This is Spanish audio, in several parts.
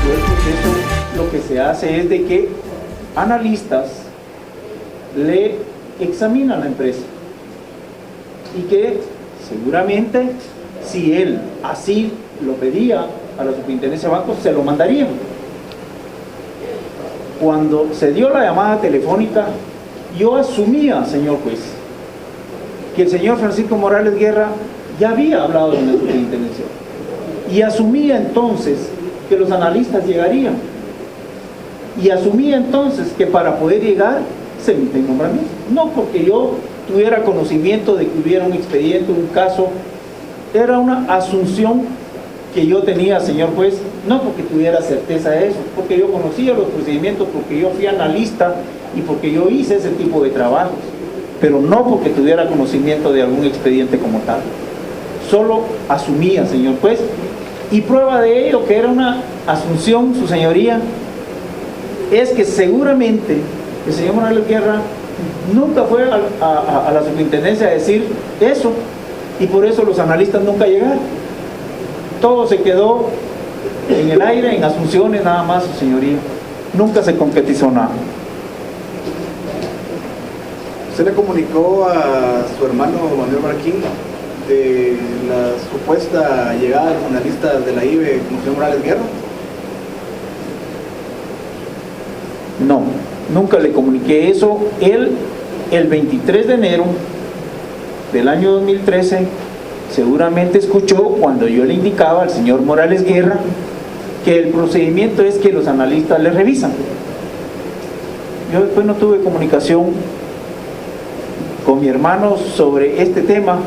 dentro del proceso lo que se hace es de que analistas le examinan la empresa y que seguramente si él así lo pedía a la superintendencia de bancos se lo mandarían. Cuando se dio la llamada telefónica, yo asumía, señor juez, que el señor Francisco Morales Guerra ya había hablado en la superintendencia y asumía entonces que los analistas llegarían y asumía entonces que para poder llegar se emite el nombramiento, no porque yo tuviera conocimiento de que hubiera un expediente, un caso, era una asunción que yo tenía, señor juez, no porque tuviera certeza de eso, porque yo conocía los procedimientos, porque yo fui analista y porque yo hice ese tipo de trabajos, pero no porque tuviera conocimiento de algún expediente como tal. Solo asumía, señor juez, y prueba de ello que era una asunción, su señoría, es que seguramente el señor Morales Guerra nunca fue a la superintendencia a decir eso, y por eso los analistas nunca llegaron. Todo se quedó en el aire, en asunciones nada más, su señoría. Nunca se concretizó nada. ¿Usted le comunicó a su hermano Manuel Barquín de la supuesta llegada de los analistas de la IBE como señor Morales Guerra? No, nunca le comuniqué eso. Él, el 23 de enero del año 2013, seguramente escuchó cuando yo le indicaba al señor Morales Guerra que el procedimiento es que los analistas le revisan. Yo después no tuve comunicación con mi hermano sobre este tema,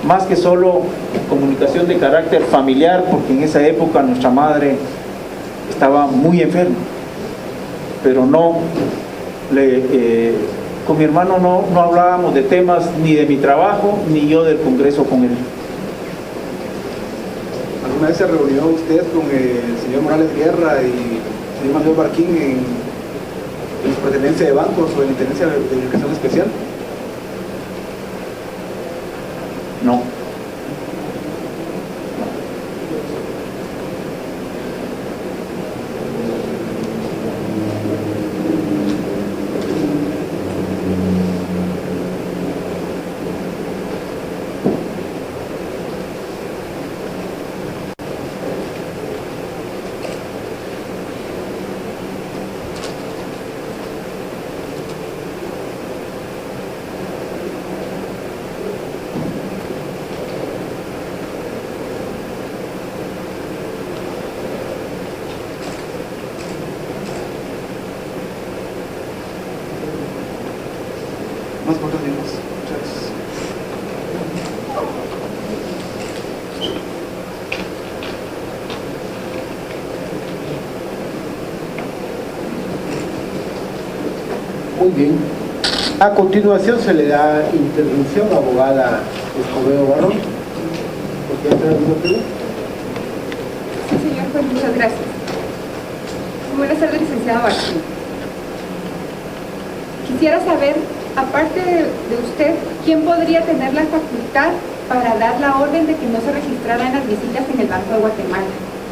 más que solo comunicación de carácter familiar, porque en esa época nuestra madre estaba muy enferma, pero no con mi hermano no hablábamos de temas ni de mi trabajo ni yo del Congreso con él. ¿Alguna vez se reunió usted con el señor Morales Guerra y el señor Manuel Barquín en su pertenencia de bancos o en la Intendencia de Verificación Especial? No. Más cortos mismos. Muchas gracias. Muy bien. A continuación se le da intervención a la abogada Escobedo Barón. ¿Por qué entra el minuto? Sí, señor juez, muchas gracias. Buenas tardes, licenciado Barquín. Quisiera saber, aparte de usted, ¿quién podría tener la facultad para dar la orden de que no se registraran las visitas en el Banco de Guatemala?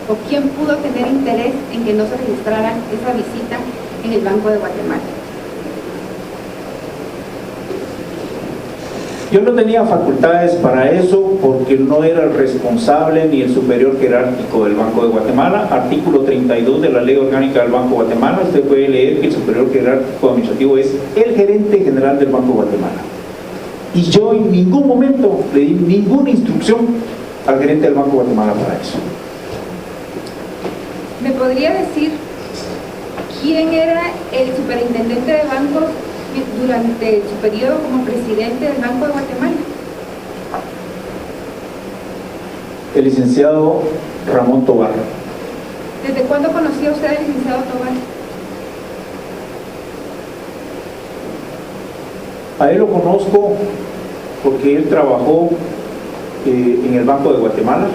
¿O quién pudo tener interés en que no se registrara esa visita en el Banco de Guatemala? Yo no tenía facultades para eso porque no era el responsable ni el superior jerárquico del Banco de Guatemala. Artículo 32 de la Ley Orgánica del Banco de Guatemala, usted puede leer que el superior jerárquico administrativo es el gerente general del Banco de Guatemala. Y yo en ningún momento le di ninguna instrucción al gerente del Banco de Guatemala para eso. ¿Me podría decir quién era el superintendente de bancos durante su periodo como presidente del Banco de Guatemala? El licenciado Ramón Tobar. ¿Desde cuándo conocía usted al licenciado Tobar? A él lo conozco porque él trabajó en el Banco de Guatemala,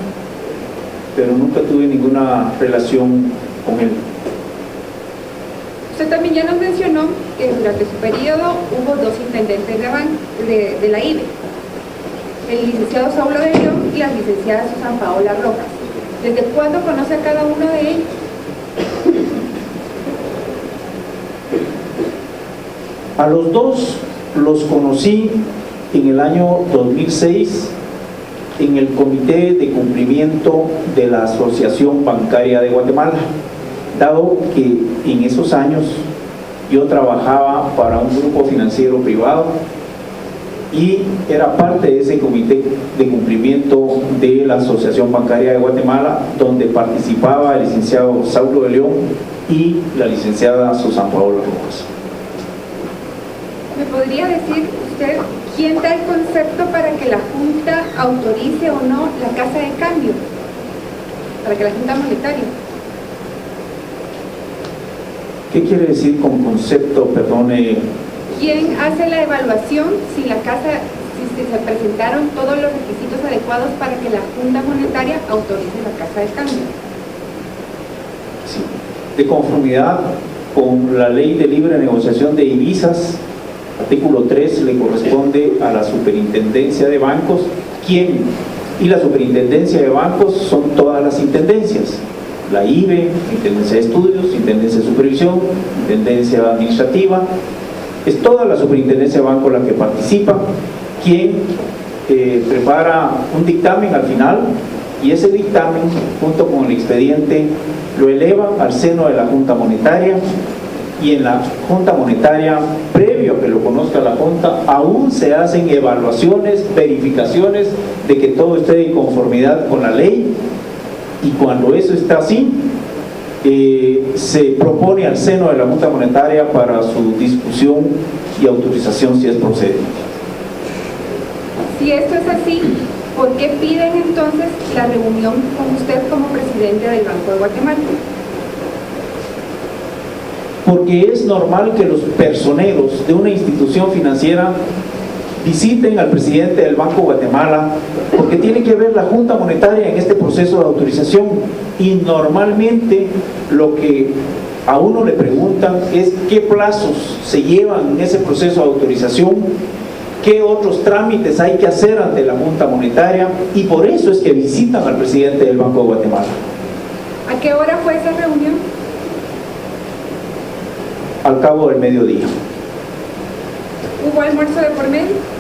pero nunca tuve ninguna relación con él. Usted también ya nos mencionó que durante su periodo hubo dos intendentes de la IBE, el licenciado Saulo de León y la licenciada Susana Paola Rojas. ¿Desde cuándo conoce a cada uno de ellos? A los dos los conocí en el año 2006 en el Comité de Cumplimiento de la Asociación Bancaria de Guatemala, dado que en esos años yo trabajaba para un grupo financiero privado y era parte de ese Comité de Cumplimiento de la Asociación Bancaria de Guatemala, donde participaba el licenciado Saulo de León y la licenciada Susana Paola Rojas. ¿Me podría decir usted quién da el concepto para que la Junta autorice o no la casa de cambio? Para que la Junta Monetaria. ¿Qué quiere decir con concepto, perdone? ¿Quién hace la evaluación si la casa, si se presentaron todos los requisitos adecuados para que la Junta Monetaria autorice la casa de cambio? Sí. De conformidad con la Ley de Libre Negociación de Divisas, artículo 3, le corresponde a la Superintendencia de Bancos. ¿Quién? Y la Superintendencia de Bancos son todas las intendencias. La IBE, Intendencia de Estudios, Intendencia de Supervisión, Intendencia Administrativa. Es toda la Superintendencia de Bancos la que participa, quien prepara un dictamen al final, y ese dictamen, junto con el expediente, lo eleva al seno de la Junta Monetaria, y en la Junta Monetaria, previo a que lo conozca la Junta, aún se hacen evaluaciones, verificaciones de que todo esté en conformidad con la ley, y cuando eso está así, se propone al seno de la Junta Monetaria para su discusión y autorización si es procedente. Si esto es así, ¿por qué piden entonces la reunión con usted como presidente del Banco de Guatemala? Porque es normal que los personeros de una institución financiera visiten al presidente del Banco de Guatemala, porque tiene que ver la Junta Monetaria en este proceso de autorización, y normalmente lo que a uno le preguntan es qué plazos se llevan en ese proceso de autorización, qué otros trámites hay que hacer ante la Junta Monetaria, y por eso es que visitan al presidente del Banco de Guatemala. ¿A qué hora fue esa reunión? Al cabo del mediodía. ¿Hubo almuerzo de por medio?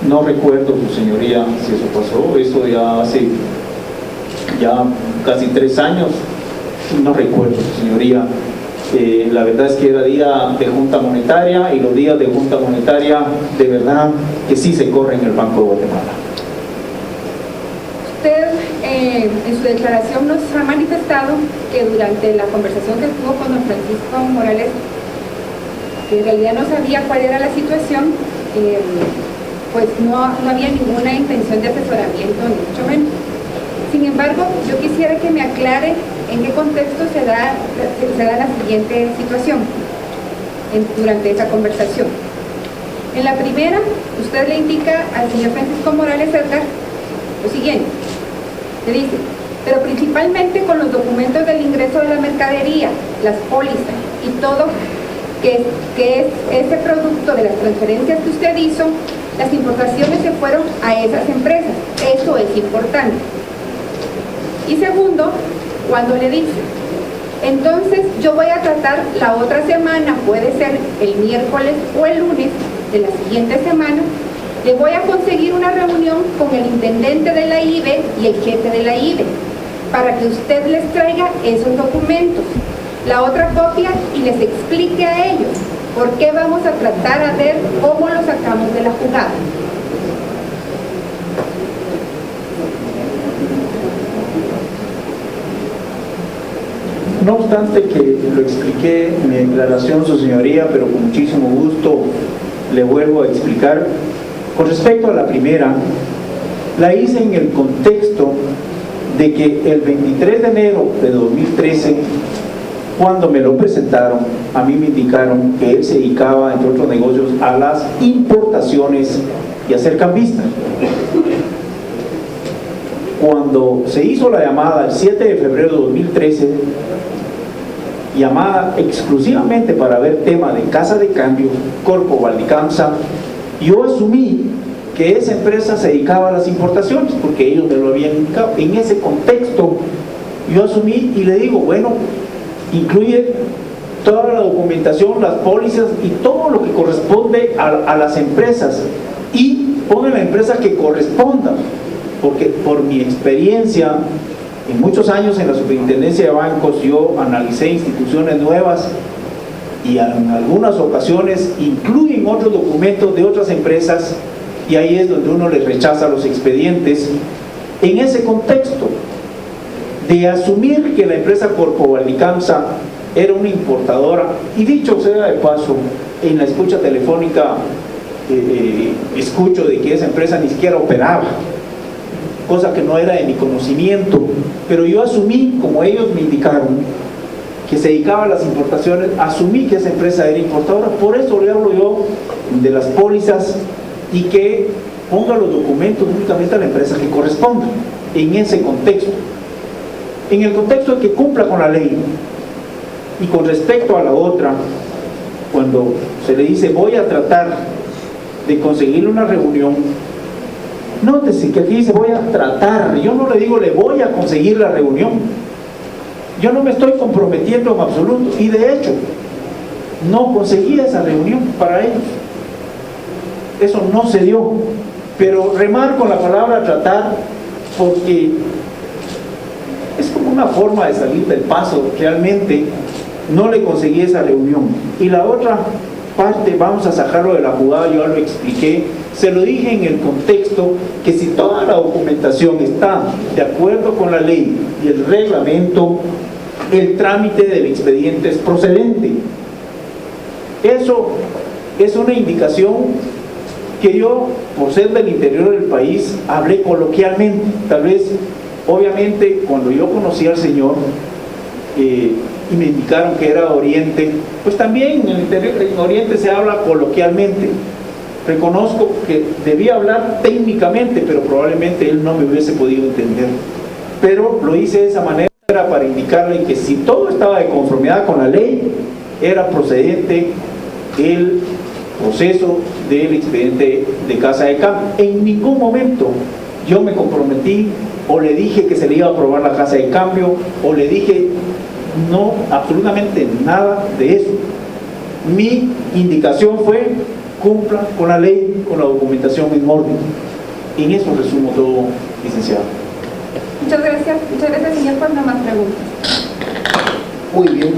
No recuerdo, su señoría, si eso pasó. Eso ya hace casi 3 años. No recuerdo, su señoría. La verdad es que era día de Junta Monetaria, y los días de Junta Monetaria de verdad que sí se corren en el Banco de Guatemala. Usted en su declaración nos ha manifestado que durante la conversación que tuvo con don Francisco Morales, que en realidad no sabía cuál era la situación, pues no había ninguna intención de asesoramiento, ni mucho menos. Sin embargo, yo quisiera que me aclare en qué contexto se da la siguiente situación durante esa conversación. En la primera, usted le indica al señor Francisco Morales Edgar lo siguiente, le dice: pero principalmente con los documentos del ingreso de la mercadería, las pólizas y todo que es ese producto de las transferencias que usted hizo, las importaciones se fueron a esas empresas. Eso es importante. Y segundo, cuando le dice: entonces yo voy a tratar la otra semana, puede ser el miércoles o el lunes de la siguiente semana, le voy a conseguir una reunión con el intendente de la IBE y el jefe de la IBE para que usted les traiga esos documentos, la otra copia, y les explique a ellos por qué vamos a tratar a ver cómo lo sacamos de la jugada. No obstante que lo expliqué en mi declaración, su señoría, pero con muchísimo gusto le vuelvo a explicar. Con respecto a la primera, la hice en el contexto de que el 23 de enero de 2013, cuando me lo presentaron, a mí me indicaron que él se dedicaba, entre otros negocios, a las importaciones y a ser cambista. Cuando se hizo la llamada el 7 de febrero de 2013, llamada exclusivamente para ver tema de casa de cambio, Corpo Valdicamsa, yo asumí que esa empresa se dedicaba a las importaciones, porque ellos me lo habían indicado. En ese contexto, yo asumí y le digo, bueno, incluye toda la documentación, las pólizas y todo lo que corresponde a las empresas, y pongan la empresa que corresponda, porque por mi experiencia en muchos años en la superintendencia de bancos, yo analicé instituciones nuevas y en algunas ocasiones incluyen otros documentos de otras empresas, y ahí es donde uno les rechaza los expedientes. En ese contexto de asumir que la empresa Corpo Valnicamsa era una importadora, y dicho sea de paso, en la escucha telefónica escucho de que esa empresa ni siquiera operaba, cosa que no era de mi conocimiento, pero yo asumí, como ellos me indicaron, que se dedicaba a las importaciones, asumí que esa empresa era importadora. Por eso le hablo yo de las pólizas y que ponga los documentos únicamente a la empresa que corresponda, en ese contexto, en el contexto de que cumpla con la ley. Y con respecto a la otra, cuando se le dice voy a tratar de conseguir una reunión, nótese que aquí dice voy a tratar, yo no le digo le voy a conseguir la reunión, yo no me estoy comprometiendo en absoluto, y de hecho no conseguí esa reunión para ellos, eso no se dio, pero remarco la palabra tratar porque es como una forma de salir del paso. Realmente no le conseguí esa reunión. Y la otra parte, vamos a sacarlo de la jugada, yo lo expliqué, se lo dije en el contexto que si toda la documentación está de acuerdo con la ley y el reglamento, el trámite del expediente es procedente. Eso es una indicación que yo, por ser del interior del país, hablé coloquialmente. Tal vez, obviamente, cuando yo conocí al señor y me indicaron que era de Oriente, pues también en Oriente se habla coloquialmente. Reconozco que debía hablar técnicamente, pero probablemente él no me hubiese podido entender. Pero lo hice de esa manera para indicarle que si todo estaba de conformidad con la ley, era procedente el proceso del expediente de casa de cambio. En ningún momento yo me comprometí o le dije que se le iba a aprobar la casa de cambio, o le dije no, absolutamente nada de eso. Mi indicación fue cumpla con la ley, con la documentación en orden. En eso resumo todo, licenciado. Muchas gracias, señor, por no más preguntas. Muy bien.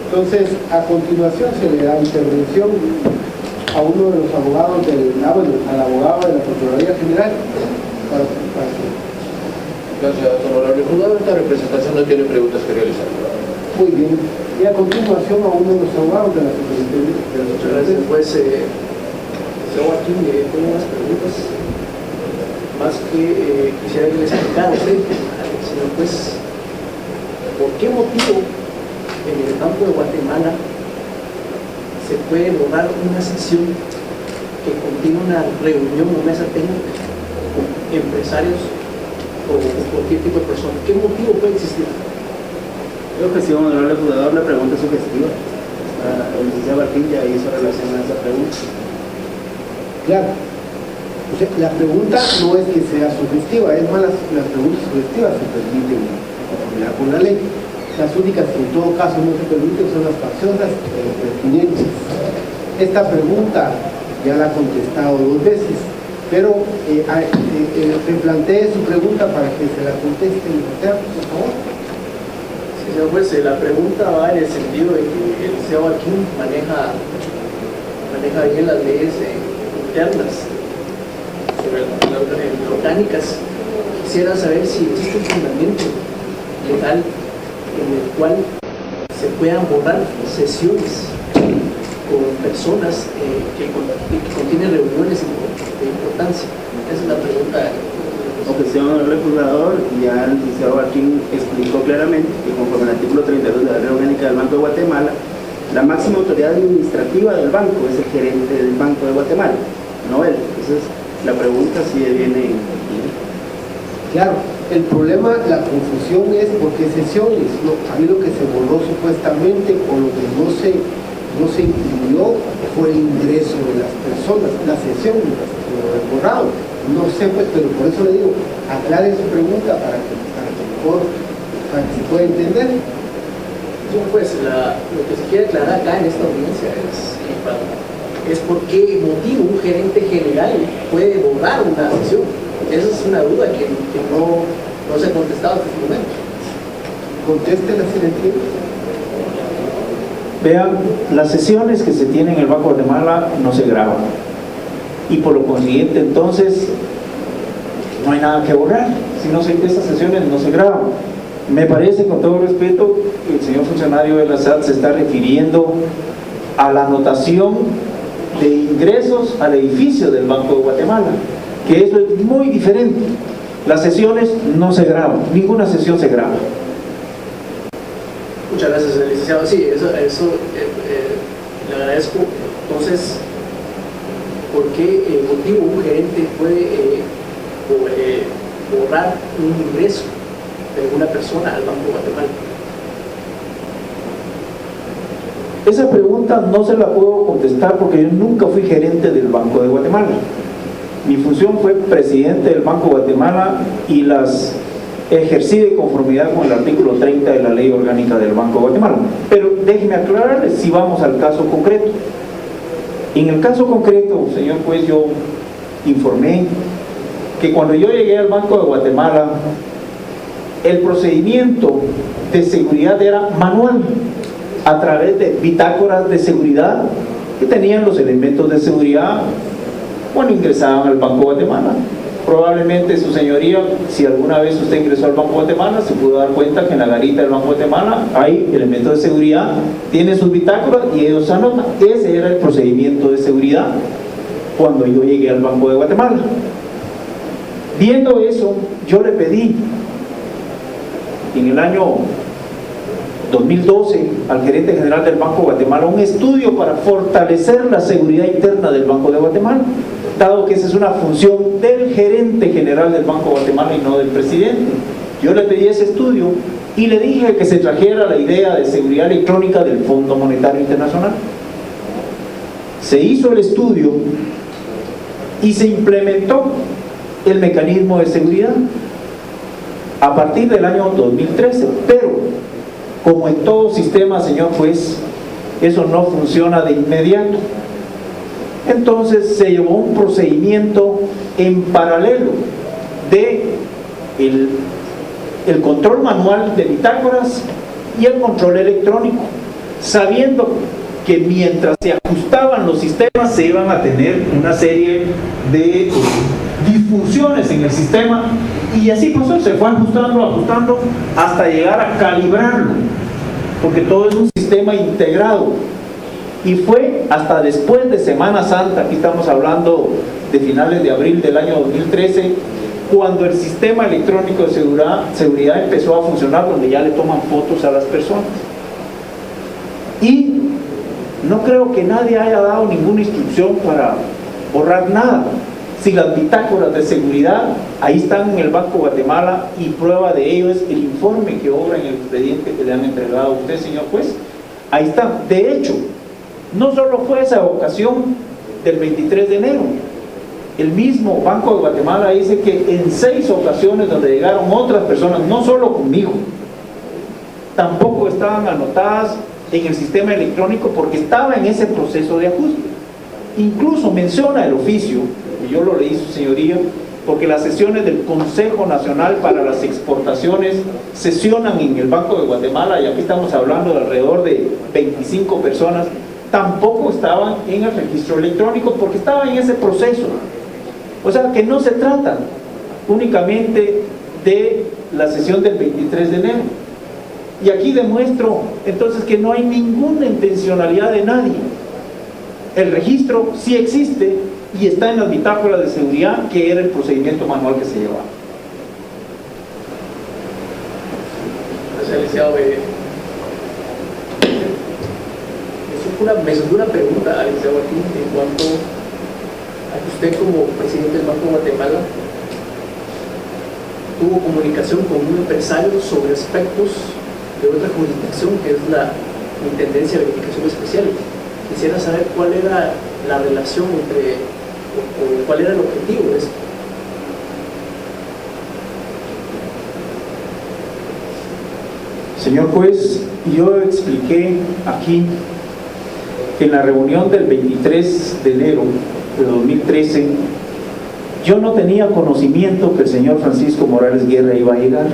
Entonces, a continuación se le da intervención a uno de los abogados al abogado de la Procuraduría General para Gracias, honorable juzgado. Esta representación no tiene preguntas que realizar. Muy bien. Y a continuación a uno de los abogados de la Superintendencia. Muchas gracias. Pues, yo aquí tengo unas preguntas, más que quisiera que les explicara a usted, señor juez, ¿por qué motivo en el Banco de Guatemala se puede lograr una sesión que contiene una reunión o mesa técnica con empresarios o cualquier tipo de persona? ¿Qué motivo puede existir? Creo que sí, honorable juzgador, la pregunta es sugestiva. El licenciado Martín ya hizo relación a esa pregunta. Claro. O sea, la pregunta no es que sea sugestiva, es más, las preguntas sugestivas se permiten conformidad con la ley. Las únicas que en todo caso no se permiten son las facciosas pertinentes. Esta pregunta ya la ha contestado 2 veces, pero replantee su pregunta para que se la conteste el licenciado, por favor. Sí, señor juez, la pregunta va en el sentido de que el licenciado Joaquín maneja bien las leyes internas sobre las orgánicas. Quisiera saber si existe un fundamento legal en el cual se puedan borrar sesiones con personas que contienen reuniones de importancia. Esa es la pregunta. Objeción, honorable juzgador, ya el licenciado Martín explicó claramente que conforme al artículo 32 de la Ley Orgánica del Banco de Guatemala, la máxima autoridad administrativa del banco es el gerente del Banco de Guatemala, no él. Entonces, la pregunta sí viene. Claro, el problema, la confusión es por qué sesiones. A mí lo que se borró supuestamente o lo que no se incluyó fue el ingreso de las personas, la sesión, lo borrado. No sé, pues, pero por eso le digo, aclare su pregunta para que se pueda entender. Señor juez, lo que se quiere aclarar acá en esta audiencia es por qué motivo un gerente general puede borrar una sesión. Esa es una duda que no se ha contestado hasta este momento. Contéstela si la entiende. Vean, las sesiones que se tienen en el Banco de Guatemala no se graban. Y por lo consiguiente, entonces, no hay nada que borrar. Si no se, esas sesiones no se graban. Me parece, con todo respeto, que el señor funcionario de la SAT se está refiriendo a la anotación de ingresos al edificio del Banco de Guatemala, que eso es muy diferente. Las sesiones no se graban, ninguna sesión se graba. Muchas gracias, licenciado. Sí, eso le agradezco. Entonces, ¿por qué motivo un gerente puede borrar un ingreso de una persona al Banco de Guatemala? Esa pregunta no se la puedo contestar porque yo nunca fui gerente del Banco de Guatemala. Mi función fue presidente del Banco de Guatemala y las ejercí de conformidad con el artículo 30 de la Ley Orgánica del Banco de Guatemala. Pero déjeme aclararles si vamos al caso concreto. En el caso concreto, señor juez, yo informé que cuando yo llegué al Banco de Guatemala, el procedimiento de seguridad era manual, a través de bitácoras de seguridad que tenían los elementos de seguridad cuando ingresaban al Banco de Guatemala. Probablemente su señoría, si alguna vez usted ingresó al Banco de Guatemala, se pudo dar cuenta que en la garita del Banco de Guatemala hay elementos de seguridad, tiene sus bitácoras y ellos anotan. Ese era el procedimiento de seguridad cuando yo llegué al Banco de Guatemala. Viendo eso, yo le pedí en el año 2012 al gerente general del Banco de Guatemala un estudio para fortalecer la seguridad interna del Banco de Guatemala, dado que esa es una función del gerente general del Banco de Guatemala y no del presidente. Yo le pedí ese estudio y le dije que se trajera la idea de seguridad electrónica del Fondo Monetario Internacional. Se hizo el estudio y se implementó el mecanismo de seguridad a partir del año 2013, pero como en todo sistema, señor juez, eso no funciona de inmediato. Entonces se llevó un procedimiento en paralelo de el control manual de bitácoras y el control electrónico, sabiendo que mientras se ajustaban los sistemas se iban a tener una serie de disfunciones en el sistema, y así pasó, se fue ajustando hasta llegar a calibrarlo, porque todo es un sistema integrado. Y fue hasta después de Semana Santa, aquí estamos hablando de finales de abril del año 2013, cuando el sistema electrónico de seguridad empezó a funcionar, donde ya le toman fotos a las personas. Y no creo que nadie haya dado ninguna instrucción para borrar nada. Si las bitácoras de seguridad ahí están en el Banco de Guatemala, y prueba de ello es el informe que obra en el expediente que le han entregado a usted, señor juez, ahí está. De hecho, no solo fue esa ocasión del 23 de enero, el mismo Banco de Guatemala dice que en 6 ocasiones donde llegaron otras personas, no solo conmigo, tampoco estaban anotadas en el sistema electrónico porque estaba en ese proceso de ajuste. Incluso menciona el oficio, y yo lo leí, su señoría, porque las sesiones del Consejo Nacional para las Exportaciones sesionan en el Banco de Guatemala, y aquí estamos hablando de alrededor de 25 personas, tampoco estaban en el registro electrónico porque estaban en ese proceso. O sea que no se trata únicamente de la sesión del 23 de enero. Y aquí demuestro entonces que no hay ninguna intencionalidad de nadie. El registro sí existe y está en las bitácoras de seguridad, que era el procedimiento manual que se llevaba. Gracias, licenciado. Me surgió una pregunta al licenciado aquí en cuanto a que usted, como presidente del Banco de Guatemala, tuvo comunicación con un empresario sobre aspectos de otra jurisdicción, que es la Intendencia de Verificación Especial. Quisiera saber cuál era la relación entre, o cuál era el objetivo de esto. Señor juez, yo expliqué aquí que en la reunión del 23 de enero de 2013 yo no tenía conocimiento que el señor Francisco Morales Guerra iba a llegar,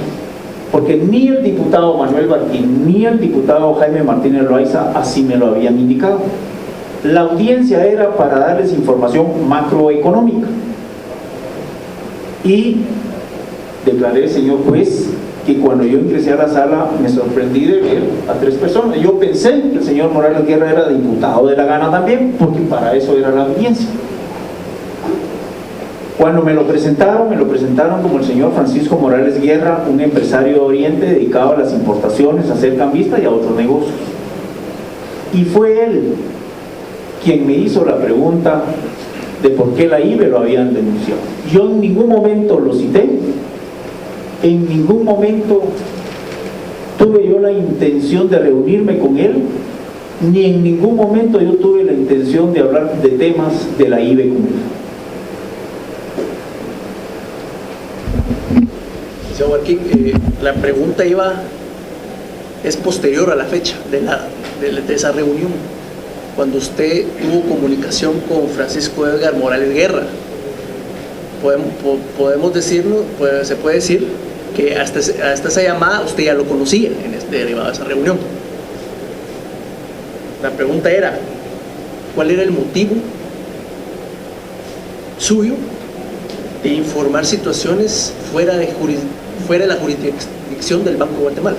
porque ni el diputado Manuel Barquín ni el diputado Jaime Martínez Loaiza así me lo habían indicado. La audiencia era para darles información macroeconómica y declaré, señor juez, que cuando yo ingresé a la sala me sorprendí de ver a 3 personas. Yo pensé que el señor Morales Guerra era diputado de la Gana también, porque para eso era la audiencia. Cuando me lo presentaron como el señor Francisco Morales Guerra, un empresario de Oriente dedicado a las importaciones, a hacer cambista y a otros negocios. Y fue él quien me hizo la pregunta de por qué la IBE lo habían denunciado. Yo en ningún momento lo cité, en ningún momento tuve yo la intención de reunirme con él, ni en ningún momento yo tuve la intención de hablar de temas de la IBE con él. Señor Barquín, la pregunta es posterior a la fecha de esa reunión, cuando usted tuvo comunicación con Francisco Edgar Morales Guerra. Podemos decirlo, se puede decir que hasta esa llamada usted ya lo conocía derivado de esa reunión. La pregunta era, ¿cuál era el motivo suyo de informar situaciones fuera de la jurisdicción del Banco de Guatemala?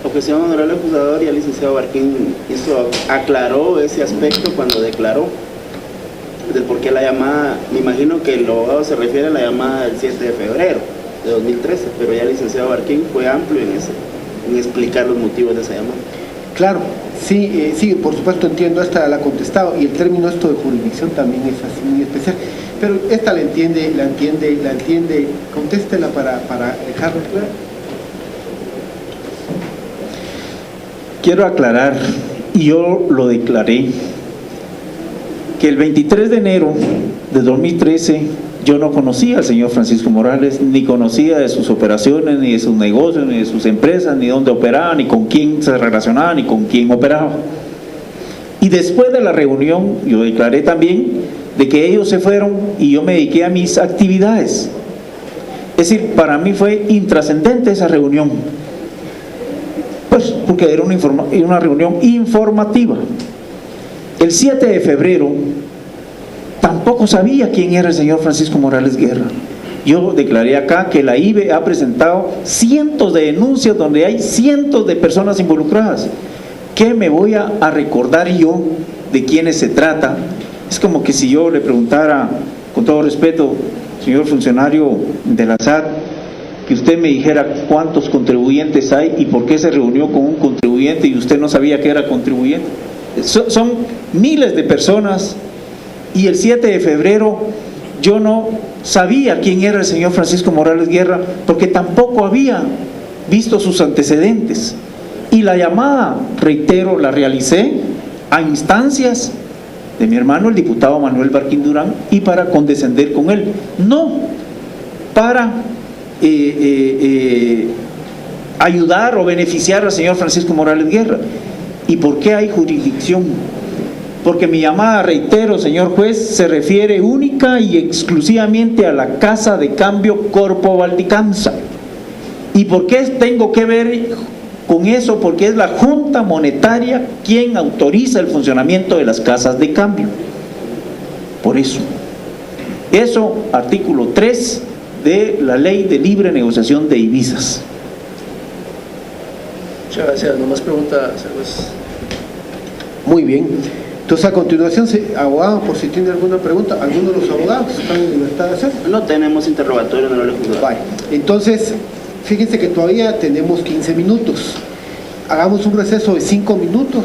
Objeción honorable acusador, y el licenciado Barquín aclaró ese aspecto cuando declaró del por qué la llamada. Me imagino que el abogado se refiere a la llamada del 7 de febrero de 2013, pero ya el licenciado Barquín fue amplio en explicar los motivos de esa llamada. Claro, sí, por supuesto entiendo, esta la ha contestado, y el término esto de jurisdicción también es así muy especial, pero esta la entiende, contéstela para dejarlo claro. Quiero aclarar, y yo lo declaré, que el 23 de enero de 2013 yo no conocía al señor Francisco Morales, ni conocía de sus operaciones, ni de sus negocios, ni de sus empresas, ni dónde operaba, ni con quién se relacionaba, ni con quién operaba. Y después de la reunión yo declaré también de que ellos se fueron y yo me dediqué a mis actividades. Es decir, para mí fue intrascendente esa reunión, pues porque era una reunión informativa. El 7 de febrero tampoco sabía quién era el señor Francisco Morales Guerra. Yo declaré acá que la IBE ha presentado cientos de denuncias donde hay cientos de personas involucradas. ¿Qué me voy a recordar yo de quiénes se trata? Es como que si yo le preguntara, con todo respeto, señor funcionario de la SAT, que usted me dijera cuántos contribuyentes hay y por qué se reunió con un contribuyente y usted no sabía que era contribuyente. Son miles de personas, y el 7 de febrero yo no sabía quién era el señor Francisco Morales Guerra, porque tampoco había visto sus antecedentes. Y la llamada, reitero, la realicé a instancias de mi hermano el diputado Manuel Barquín Durán, y para condescender con él, no para ayudar o beneficiar al señor Francisco Morales Guerra. ¿Y por qué hay jurisdicción? Porque mi llamada, reitero, señor juez, se refiere única y exclusivamente a la Casa de Cambio Corpo Baldicanza. ¿Y por qué tengo que ver con eso? Porque es la Junta Monetaria quien autoriza el funcionamiento de las casas de cambio. Por eso, artículo 3 de la Ley de Libre Negociación de Divisas. Muchas gracias. ¿No más preguntas, juez? Muy bien. Entonces, a continuación, abogado, por si tiene alguna pregunta, ¿alguno de los abogados están en libertad de hacer? No tenemos interrogatorio, no lo juzgado. Vale. Entonces, fíjense que todavía tenemos 15 minutos. Hagamos un receso de 5 minutos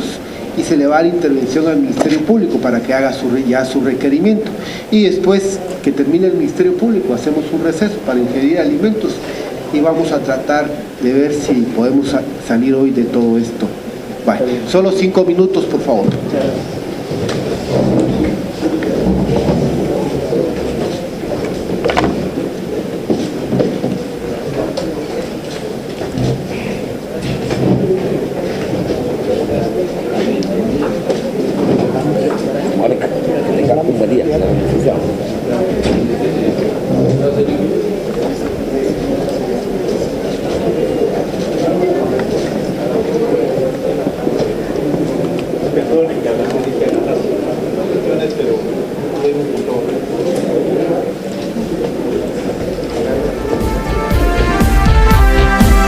y se le va la intervención al Ministerio Público para que haga su requerimiento. Y después que termine el Ministerio Público, hacemos un receso para ingerir alimentos y vamos a tratar de ver si podemos salir hoy de todo esto. Vale. Solo 5 minutos, por favor.